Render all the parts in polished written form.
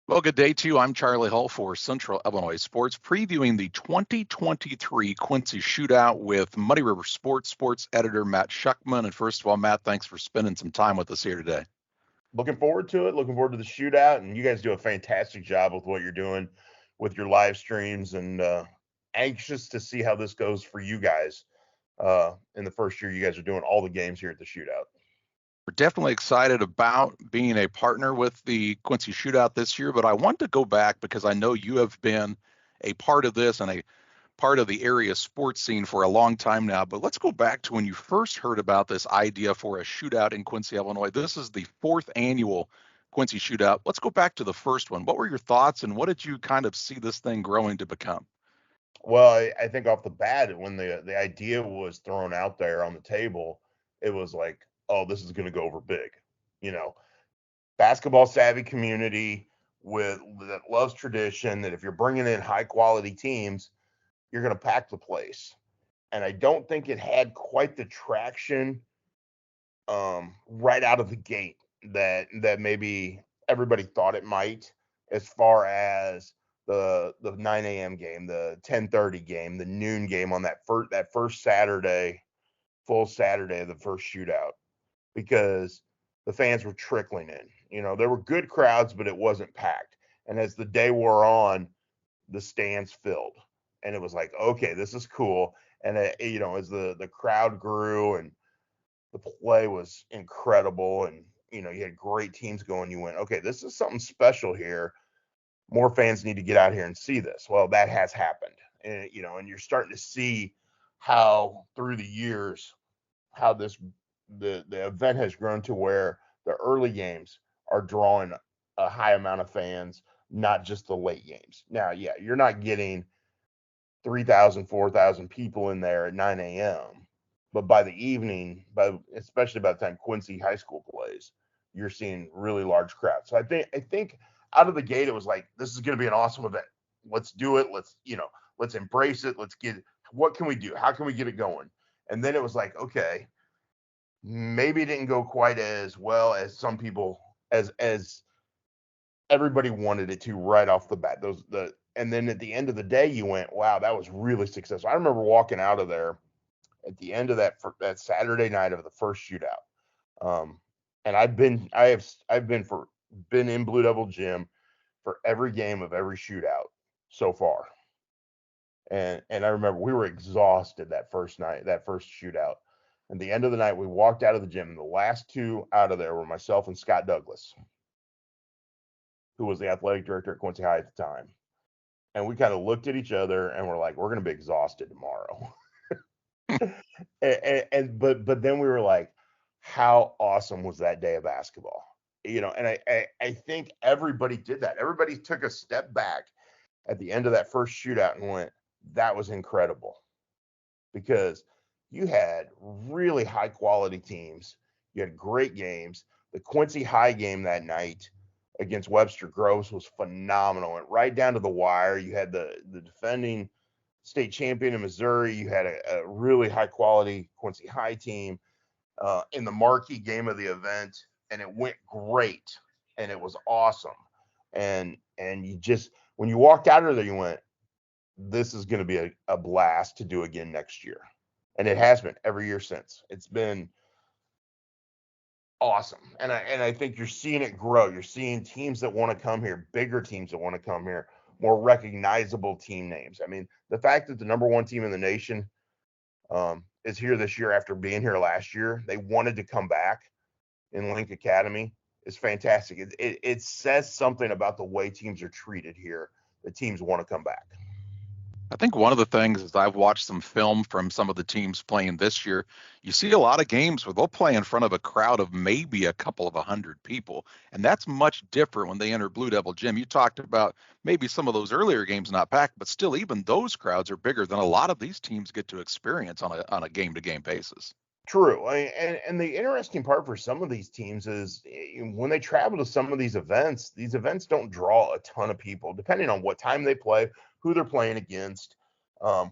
Well, good day to you. I'm Charlie Hull for Central Illinois Sports, previewing the 2023 Quincy Shootout with Muddy River sports editor Matt Schuckman. And first of all, Matt, thanks for spending some time with us here today. Looking forward to it. Looking forward to the shootout. And you guys do a fantastic job with what you're doing with your live streams. And anxious to see how this goes for you guys in the first year you guys are doing all the games here at the shootout. We're definitely excited about being a partner with the Quincy Shootout this year, but I want to go back because I know you have been a part of this and a part of the area sports scene for a long time now. But let's go back to when you first heard about this idea for a shootout in Quincy, Illinois. This is the fourth annual Quincy Shootout. Let's go back to the first one. What were your thoughts and what did you kind of see this thing growing to become? Well, I think off the bat, when the idea was thrown out there on the table, it was like, oh, this is going to go over big. You know, basketball savvy community that loves tradition, that if you're bringing in high quality teams, you're going to pack the place. And I don't think it had quite the traction right out of the gate that maybe everybody thought it might, as far as the 9 a.m. game, the 10:30 game, the noon game on that first Saturday, full Saturday of the first shootout, because the fans were trickling in. You know, there were good crowds, but it wasn't packed. And as the day wore on, the stands filled, and it was like, okay, this is cool. And as the crowd grew and the play was incredible, and you had great teams going, you went, okay, this is something special here. More fans need to get out here and see this. Well, that has happened. And you're starting to see how through the years how the event has grown to where the early games are drawing a high amount of fans, not just the late games. Now, yeah, you're not getting 3,000, 4,000 people in there at 9 a.m. But by the evening, especially by the time Quincy High School plays, you're seeing really large crowds. So I think out of the gate it was like, this is going to be an awesome event. Let's do it. Let's embrace it. Let's get, what can we do? How can we get it going? And then it was like, okay, maybe it didn't go quite as well as some people, as everybody wanted it to right off the bat. And then at the end of the day, you went, wow, that was really successful. I remember walking out of there at the end of that Saturday night of the first shootout. Um, and I've been in Blue Devil Gym for every game of every shootout so far. And I remember we were exhausted that first night, that first shootout. At the end of the night, we walked out of the gym, and the last two out of there were myself and Scott Douglas, who was the athletic director at Quincy High at the time. And we kind of looked at each other and we're like, we're going to be exhausted tomorrow. But then we were like, how awesome was that day of basketball? And I think everybody did that. Everybody took a step back at the end of that first shootout and went, that was incredible, because you had really high quality teams. You had great games. The Quincy High game that night against Webster Groves was phenomenal. Went right down to the wire. You had the defending state champion in Missouri. You had a really high quality Quincy High team in the marquee game of the event, and it went great, and it was awesome. And you just, when you walked out of there, you went, this is going to be a blast to do again next year. And it has been every year since. It's been awesome. And I think you're seeing it grow. You're seeing teams that want to come here, bigger teams that want to come here, more recognizable team names. I mean, the fact that the number one team in the nation is here this year after being here last year, they wanted to come back in Link Academy, is fantastic. It says something about the way teams are treated here. The teams want to come back. I think one of the things is I've watched some film from some of the teams playing this year. You see a lot of games where they'll play in front of a crowd of maybe a couple of 100 people, and that's much different when they enter Blue Devil Gym. You talked about maybe some of those earlier games not packed, but still, even those crowds are bigger than a lot of these teams get to experience on a game-to-game basis. True. And the interesting part for some of these teams is when they travel to some of these events don't draw a ton of people, depending on what time they play, who they're playing against,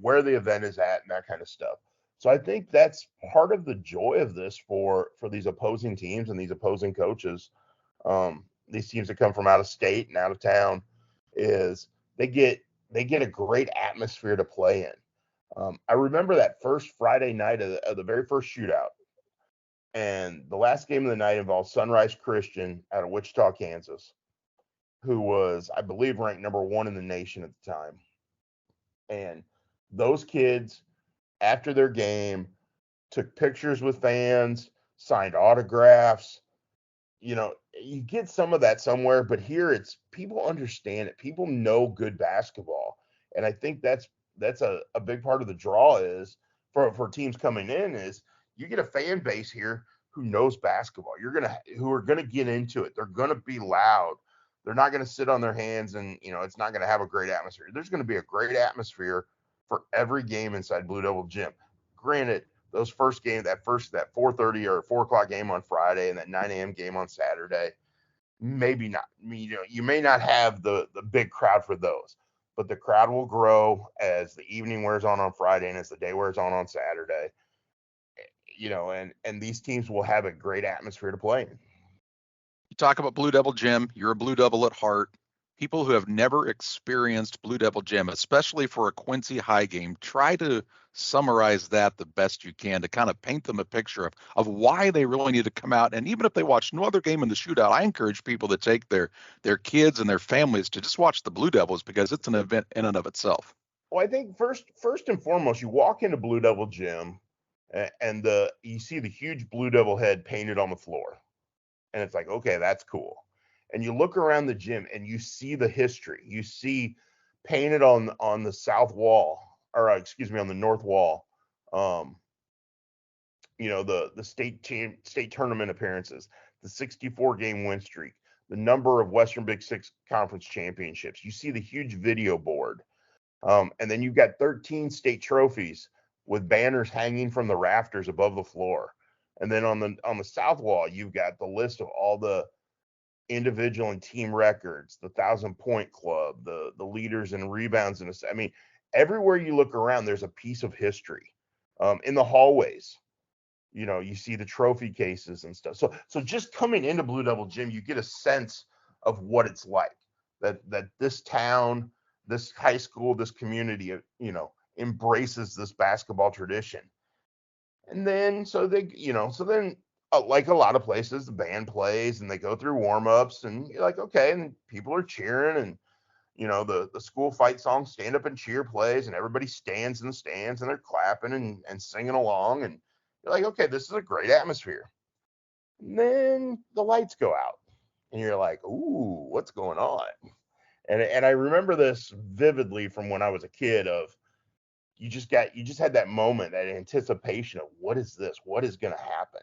where the event is at, and that kind of stuff. So I think that's part of the joy of this for these opposing teams and these opposing coaches. these teams that come from out of state and out of town, is they get a great atmosphere to play in. I remember that first Friday night of the very first shootout, and the last game of the night involved Sunrise Christian out of Wichita, Kansas, who was, I believe, ranked number 1 in the nation at the time. And those kids, after their game, took pictures with fans, signed autographs. You get some of that somewhere, but here it's people understand it. People know good basketball. And I think that's a big part of the draw is for teams coming in is you get a fan base here who knows basketball. Who are gonna get into it. They're gonna be loud. They're not gonna sit on their hands and it's not gonna have a great atmosphere. There's gonna be a great atmosphere for every game inside Blue Devil Gym. Granted, those first games, that 4:30 or 4 o'clock game on Friday and that 9 a.m. game on Saturday, maybe not. You may not have the big crowd for those, but the crowd will grow as the evening wears on Friday and as the day wears on Saturday. And these teams will have a great atmosphere to play in. You talk about Blue Devil Gym. You're a Blue Devil at heart. People who have never experienced Blue Devil Gym, especially for a Quincy High game, try to summarize that the best you can to kind of paint them a picture of why they really need to come out. And even if they watch no other game in the shootout, I encourage people to take their kids and their families to just watch the Blue Devils because it's an event in and of itself. Well, I think first and foremost, you walk into Blue Devil Gym and you see the huge Blue Devil head painted on the floor. And it's like, okay, that's cool. And you look around the gym and you see the history. You see painted on the south wall, or on the north wall, the state tournament appearances, the 64 game win streak, the number of Western Big Six conference championships. You see the huge video board. And then you've got 13 state trophies with banners hanging from the rafters above the floor. And then on the south wall, you've got the list of all the individual and team records, the 1,000-point club, the leaders and rebounds. Everywhere you look around, there's a piece of history. In the hallways, you see the trophy cases and stuff. So just coming into Blue Devil Gym, you get a sense of what it's like, that this town, this high school, this community, embraces this basketball tradition. And then, like a lot of places, the band plays and they go through warm-ups and you're like, okay, and people are cheering and, the school fight song, Stand Up and Cheer plays and everybody stands in the stands and they're clapping and singing along. And you're like, okay, this is a great atmosphere. And then the lights go out and you're like, ooh, what's going on? And I remember this vividly from when I was a kid of, you just had that moment, that anticipation of what is this? What is going to happen?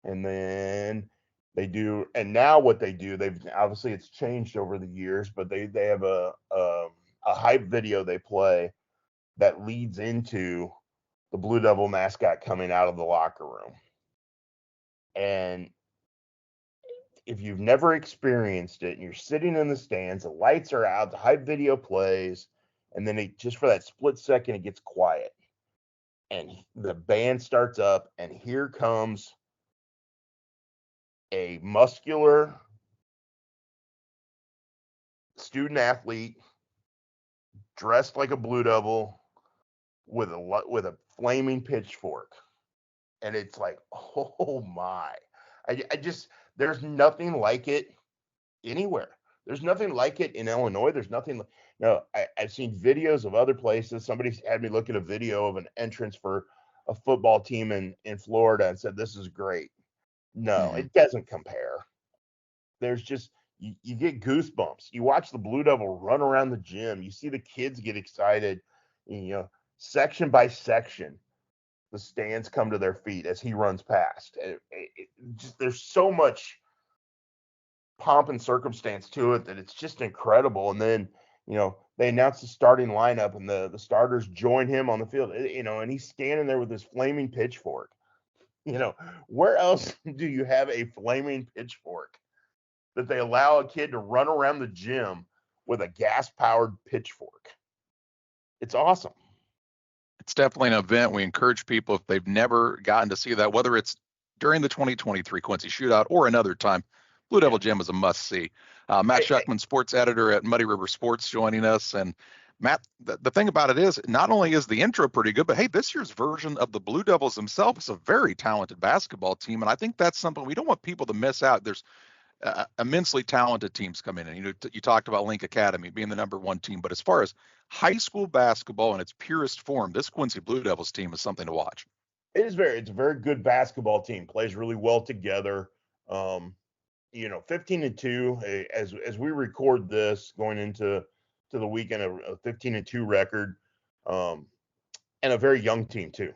And then they do, and now what they do, they've obviously it's changed over the years, but they have a hype video they play that leads into the Blue Devil mascot coming out of the locker room. And if you've never experienced it and you're sitting in the stands, the lights are out, the hype video plays, and then just for that split second, it gets quiet. And the band starts up, and here comes a muscular student athlete dressed like a Blue Devil with a flaming pitchfork. And it's like, oh my. I just, there's nothing like it anywhere. There's nothing like it in Illinois. There's nothing. No, I've seen videos of other places. Somebody had me look at a video of an entrance for a football team in Florida and said, this is great. No, It doesn't compare. There's just, you get goosebumps. You watch the Blue Devil run around the gym. You see the kids get excited, section by section. The stands come to their feet as he runs past. There's so much pomp and circumstance to it that it's just incredible. And then, they announce the starting lineup and the starters join him on the field, and he's standing there with his flaming pitchfork. Where else do you have a flaming pitchfork that they allow a kid to run around the gym with a gas-powered pitchfork? It's awesome. It's definitely an event. We encourage people, if they've never gotten to see that, whether it's during the 2023 Quincy Shootout or another time, Blue Yeah. Devil Gym is a must see. Matt Schuckman, sports editor at Muddy River Sports, joining us. And Matt, the thing about it is, not only is the intro pretty good, but hey, this year's version of the Blue Devils themselves is a very talented basketball team, and I think that's something we don't want people to miss out. There's immensely talented teams coming in. You talked about Link Academy being the #1 team, but as far as high school basketball in its purest form, this Quincy Blue Devils team is something to watch. It's a very good basketball team. Plays really well together. 15-2 as we record this, going into the weekend, a 15-2 record, and a very young team too.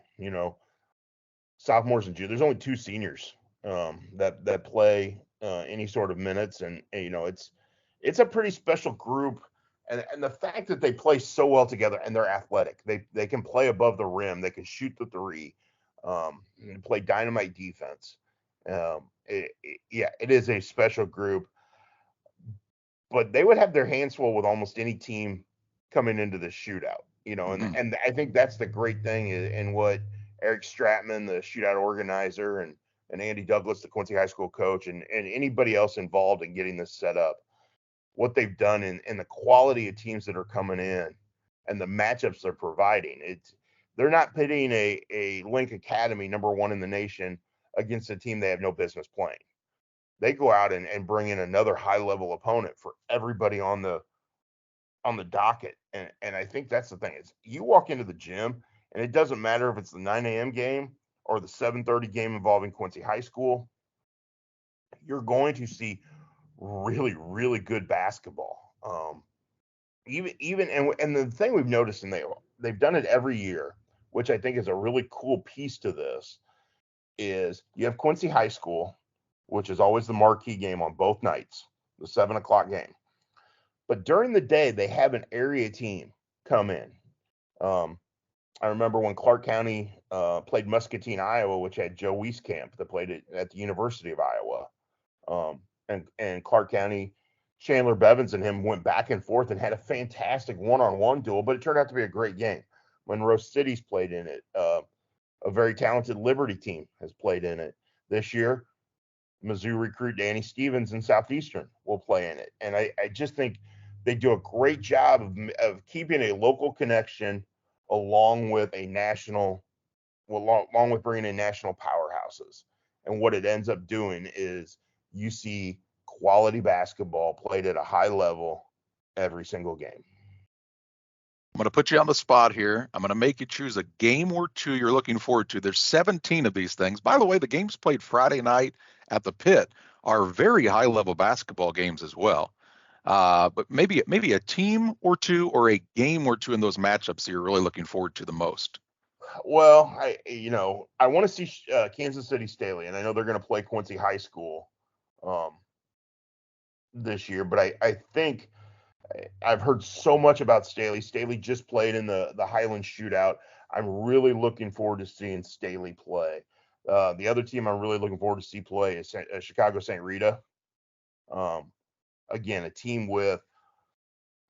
Sophomores and juniors. There's only 2 seniors that play any sort of minutes, and it's a pretty special group. And the fact that they play so well together, and they're athletic, they can play above the rim, they can shoot the three, and play dynamite defense. It is a special group, but they would have their hands full with almost any team coming into the shootout. And I think that's the great thing, and what Eric Stratman, the shootout organizer, and Andy Douglas, the Quincy High School coach, and anybody else involved in getting this set up, what they've done, and the quality of teams that are coming in and the matchups they're providing. They're not pitting a Link Academy, #1 in the nation, against a team they have no business playing. They go out and bring in another high level opponent for everybody on the docket. And I think that's the thing, is you walk into the gym, and it doesn't matter if it's the 9 a.m. game or the 7:30 game involving Quincy High School, you're going to see really, really good basketball. And the thing we've noticed, and they've done it every year, which I think is a really cool piece to this, is you have Quincy High School, which is always the marquee game on both nights, the 7 o'clock game. But during the day, they have an area team come in. I remember when Clark County played Muscatine, Iowa, which had Joe Wieskamp that played at the University of Iowa. And Clark County, Chandler Bevins and him went back and forth and had a fantastic one-on-one duel, but it turned out to be a great game. Monroe City's played in it. A very talented Liberty team has played in it. This year, Mizzou recruit Danny Stevens in Southeastern will play in it. And I just think they do a great job of keeping a local connection along with along with bringing in national powerhouses. And what it ends up doing is you see quality basketball played at a high level every single game. I'm going to put you on the spot here. I'm going to make you choose a game or two you're looking forward to. There's 17 of these things. By the way, the games played Friday night at the Pit are very high-level basketball games as well. But maybe a team or two or a game or two in those matchups that you're really looking forward to the most. Well, I want to see Kansas City Staley, and I know they're going to play Quincy High School this year, but I think I've heard so much about Staley. Staley just played in the Highland Shootout. I'm really looking forward to seeing Staley play. The other team I'm really looking forward to see play is Chicago St. Rita. Again, a team with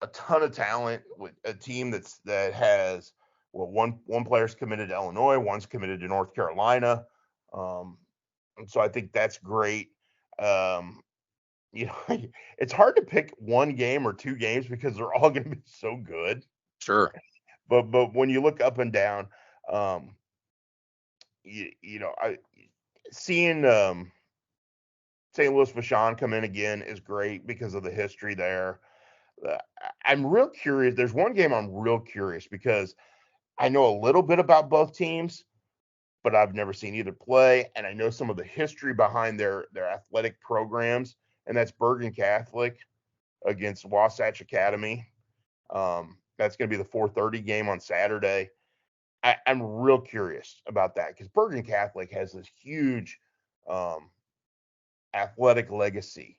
a ton of talent, with a team that has one player's committed to Illinois, one's committed to North Carolina. So I think that's great. It's hard to pick one game or two games because they're all going to be so good. Sure. But when you look up and down, seeing St. Louis Vashon come in again is great because of the history there. I'm real curious. There's one game I'm real curious because I know a little bit about both teams, but I've never seen either play, and I know some of the history behind their athletic programs, and that's Bergen Catholic against Wasatch Academy. That's going to be the 4:30 game on Saturday. I'm real curious about that because Bergen Catholic has this huge athletic legacy.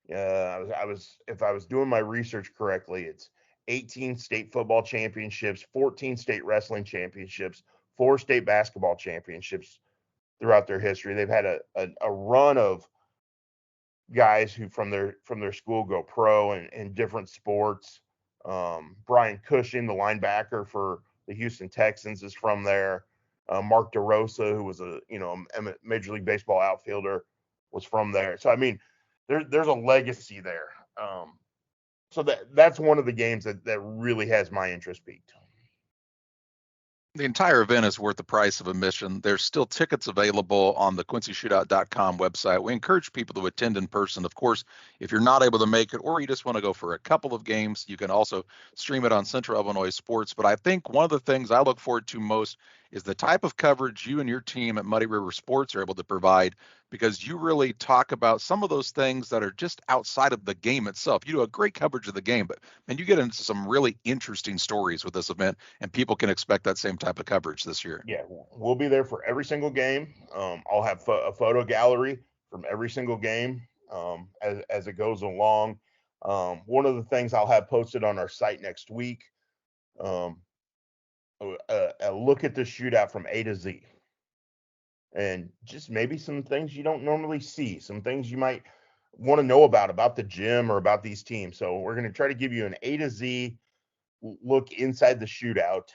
If I was doing my research correctly, it's 18 state football championships, 14 state wrestling championships, 4 state basketball championships throughout their history. They've had a run of guys who from their school go pro in different sports. Brian Cushing, the linebacker for the Houston Texans, is from there. Mark DeRosa, who was a Major League Baseball outfielder, was from there. So I mean, there's a legacy there. So that's one of the games that really has my interest peaked. The entire event is worth the price of admission. There's still tickets available on the QuincyShootout.com website. We encourage people to attend in person. Of course, if you're not able to make it or you just want to go for a couple of games, you can also stream it on Central Illinois Sports. But I think one of the things I look forward to most is the type of coverage you and your team at Muddy River Sports are able to provide, because you really talk about some of those things that are just outside of the game itself. You do a great coverage of the game, but man, you get into some really interesting stories with this event, and people can expect that same type of coverage this year. Yeah, we'll be there for every single game. I'll have a photo gallery from every single game as it goes along. One of the things I'll have posted on our site next week, a look at the shootout from A to Z. And just maybe some things you don't normally see, some things you might want to know about the gym or about these teams. So we're going to try to give you an A to Z look inside the shootout.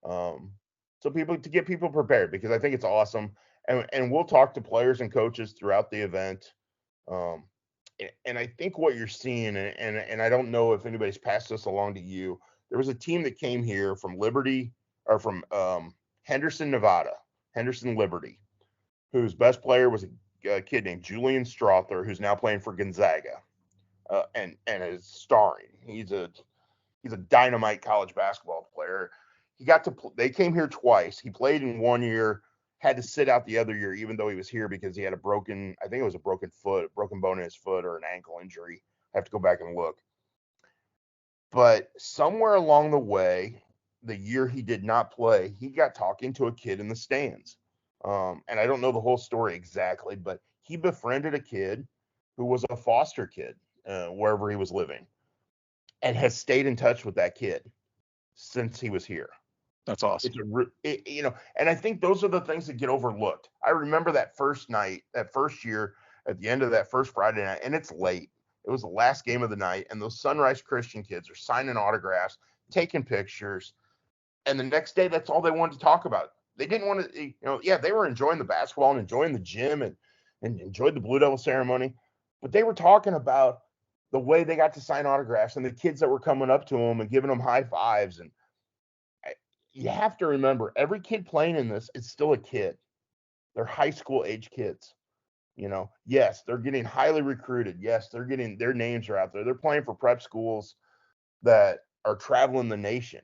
So to get people prepared, because I think it's awesome. And we'll talk to players and coaches throughout the event. And I think what you're seeing, and I don't know if anybody's passed this along to you, there was a team that came here from Liberty or from Henderson, Nevada, Henderson Liberty, whose best player was a kid named Julian Strother, who's now playing for Gonzaga, and is starring. He's a dynamite college basketball player. They came here twice. He played in 1 year, had to sit out the other year, even though he was here because he had I think it was a broken bone in his foot or an ankle injury. I have to go back and look. But somewhere along the way, the year he did not play, he got talking to a kid in the stands. And I don't know the whole story exactly, but he befriended a kid who was a foster kid wherever he was living, and has stayed in touch with that kid since he was here. That's awesome. And I think those are the things that get overlooked. I remember that first night, that first year, at the end of that first Friday night, and it's late. It was the last game of the night, and those Sunrise Christian kids are signing autographs, taking pictures, and the next day, that's all they wanted to talk about. They didn't want to, they were enjoying the basketball and enjoying the gym and enjoyed the Blue Devil ceremony, but they were talking about the way they got to sign autographs and the kids that were coming up to them and giving them high fives. And you have to remember, every kid playing in this is still a kid. They're high school age kids. Yes, they're getting highly recruited. Yes, their names are out there. They're playing for prep schools that are traveling the nation.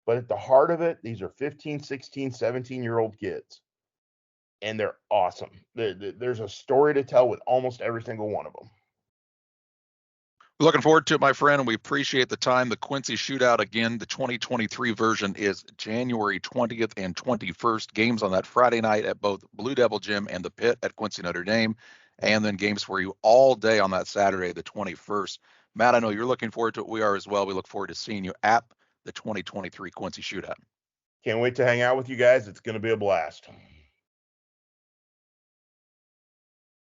But at the heart of it, these are 15, 16, 17-year-old kids. And they're awesome. There's a story to tell with almost every single one of them. We're looking forward to it, my friend, and we appreciate the time. The Quincy Shootout, again, the 2023 version is January 20th and 21st. Games on that Friday night at both Blue Devil Gym and the Pit at Quincy Notre Dame, and then games for you all day on that Saturday, the 21st. Matt, I know you're looking forward to it. We are as well. We look forward to seeing you at the 2023 Quincy Shootout. Can't wait to hang out with you guys. It's going to be a blast.